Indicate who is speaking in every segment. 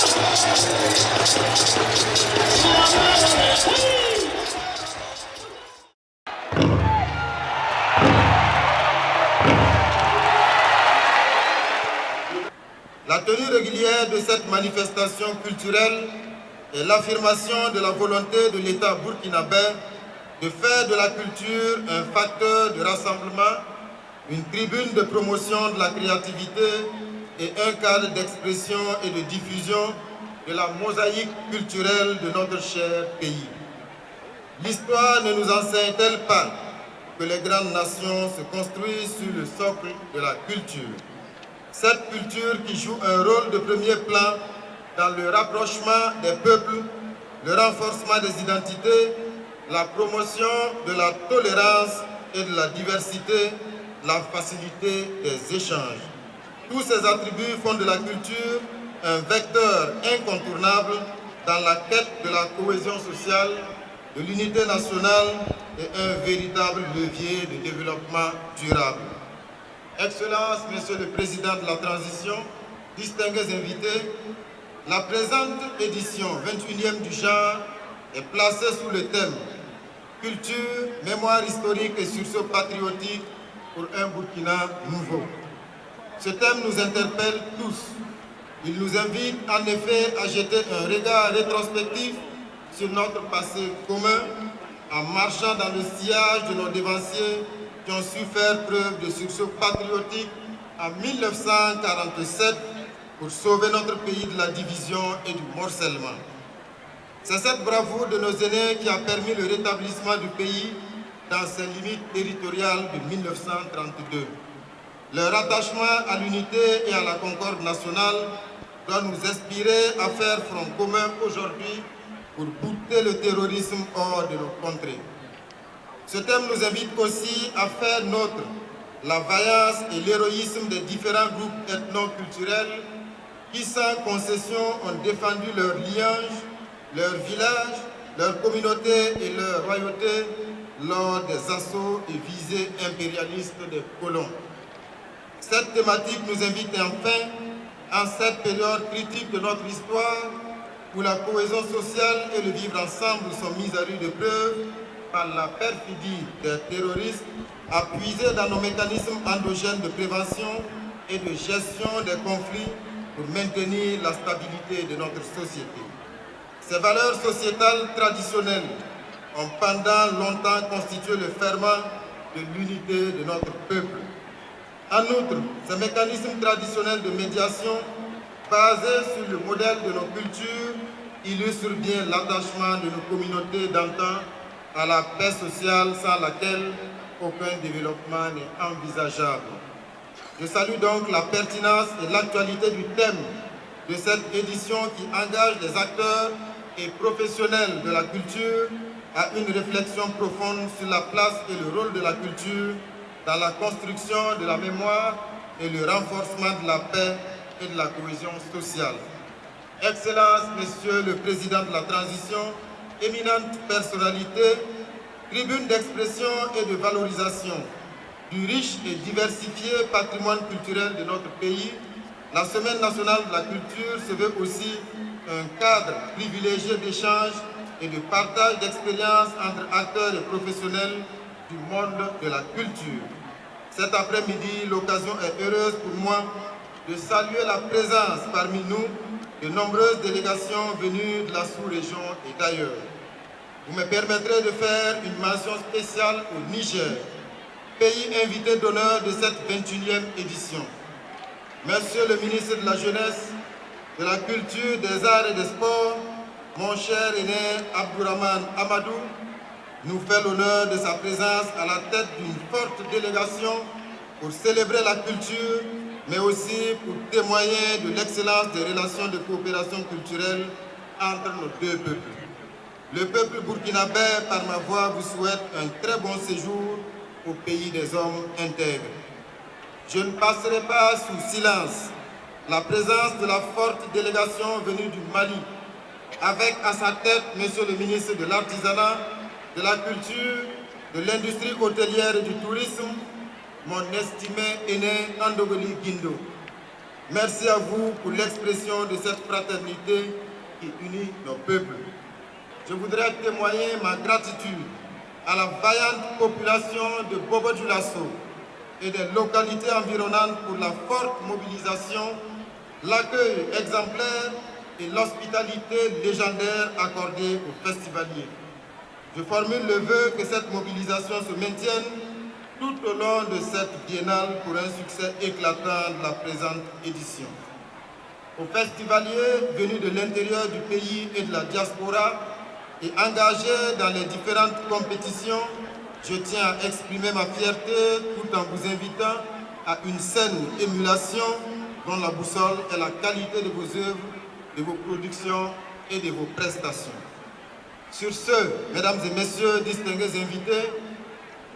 Speaker 1: La tenue régulière de cette manifestation culturelle est l'affirmation de la volonté de l'État burkinabé de faire de la culture un facteur de rassemblement, une tribune de promotion de la créativité et un cadre d'expression et de diffusion de la mosaïque culturelle de notre cher pays. L'histoire ne nous enseigne-t-elle pas que les grandes nations se construisent sur le socle de la culture? Cette culture qui joue un rôle de premier plan dans le rapprochement des peuples, le renforcement des identités, la promotion de la tolérance et de la diversité, la facilité des échanges. Tous ces attributs font de la culture un vecteur incontournable dans la quête de la cohésion sociale, de l'unité nationale et un véritable levier de développement durable. Excellences, Monsieur le Président de la Transition, distingués invités, la présente édition 21e du genre est placée sous le thème « Culture, mémoire historique et sursaut patriotique pour un Burkina nouveau ». Ce thème nous interpelle tous. Il nous invite en effet à jeter un regard rétrospectif sur notre passé commun en marchant dans le sillage de nos dévanciers qui ont su faire preuve de sursaut patriotique en 1947 pour sauver notre pays de la division et du morcellement. C'est cette bravoure de nos aînés qui a permis le rétablissement du pays dans ses limites territoriales de 1932. Leur attachement à l'unité et à la concorde nationale doit nous inspirer à faire front commun aujourd'hui pour bouter le terrorisme hors de nos contrées. Ce thème nous invite aussi à faire nôtre la vaillance et l'héroïsme des différents groupes ethno-culturels qui, sans concession, ont défendu leur lignage, leur village, leur communauté et leur royauté lors des assauts et visées impérialistes des colons. Cette thématique nous invite enfin, en cette période critique de notre histoire, où la cohésion sociale et le vivre ensemble sont mis à rude épreuve par la perfidie des terroristes, à puiser dans nos mécanismes endogènes de prévention et de gestion des conflits pour maintenir la stabilité de notre société. Ces valeurs sociétales traditionnelles ont pendant longtemps constitué le ferment de l'unité de notre peuple. En outre, ces mécanismes traditionnels de médiation, basés sur le modèle de nos cultures, illustrent bien l'attachement de nos communautés d'antan à la paix sociale sans laquelle aucun développement n'est envisageable. Je salue donc la pertinence et l'actualité du thème de cette édition qui engage les acteurs et professionnels de la culture à une réflexion profonde sur la place et le rôle de la culture dans la construction de la mémoire et le renforcement de la paix et de la cohésion sociale. Excellences, Messieurs le Président de la Transition, éminentes personnalités, tribune d'expression et de valorisation du riche et diversifié patrimoine culturel de notre pays, la Semaine nationale de la culture se veut aussi un cadre privilégié d'échange et de partage d'expériences entre acteurs et professionnels du monde de la culture. Cet après-midi, l'occasion est heureuse pour moi de saluer la présence parmi nous de nombreuses délégations venues de la sous-région et d'ailleurs. Vous me permettrez de faire une mention spéciale au Niger, pays invité d'honneur de cette 21e édition. Monsieur le ministre de la Jeunesse, de la Culture, des Arts et des Sports, mon cher aîné Abdourahmane Amadou, nous fait l'honneur de sa présence à la tête d'une forte délégation pour célébrer la culture, mais aussi pour témoigner de l'excellence des relations de coopération culturelle entre nos deux peuples. Le peuple burkinabé, par ma voix, vous souhaite un très bon séjour au pays des hommes intègres. Je ne passerai pas sous silence la présence de la forte délégation venue du Mali, avec à sa tête Monsieur le ministre de l'Artisanat, de la Culture, de l'Industrie hôtelière et du Tourisme, mon estimé aîné Andogoli Guindo. Merci à vous pour l'expression de cette fraternité qui unit nos peuples. Je voudrais témoigner ma gratitude à la vaillante population de Bobo-Dioulasso et des localités environnantes pour la forte mobilisation, l'accueil exemplaire et l'hospitalité légendaire accordée aux festivaliers. Je formule le vœu que cette mobilisation se maintienne tout au long de cette biennale pour un succès éclatant de la présente édition. Aux festivaliers venus de l'intérieur du pays et de la diaspora et engagés dans les différentes compétitions, je tiens à exprimer ma fierté tout en vous invitant à une saine émulation dont la boussole est la qualité de vos œuvres, de vos productions et de vos prestations. Sur ce, mesdames et messieurs, distingués invités,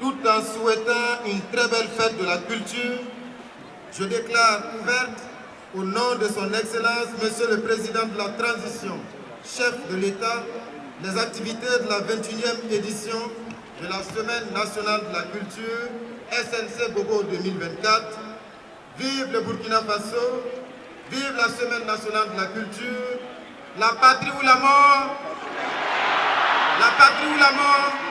Speaker 1: tout en souhaitant une très belle fête de la culture, je déclare ouverte, au nom de son Excellence, Monsieur le Président de la Transition, chef de l'État, les activités de la 21e édition de la Semaine nationale de la culture, SNC Bobo 2024. Vive le Burkina Faso, vive la Semaine nationale de la culture, la patrie ou la mort, la patrie ou la mort.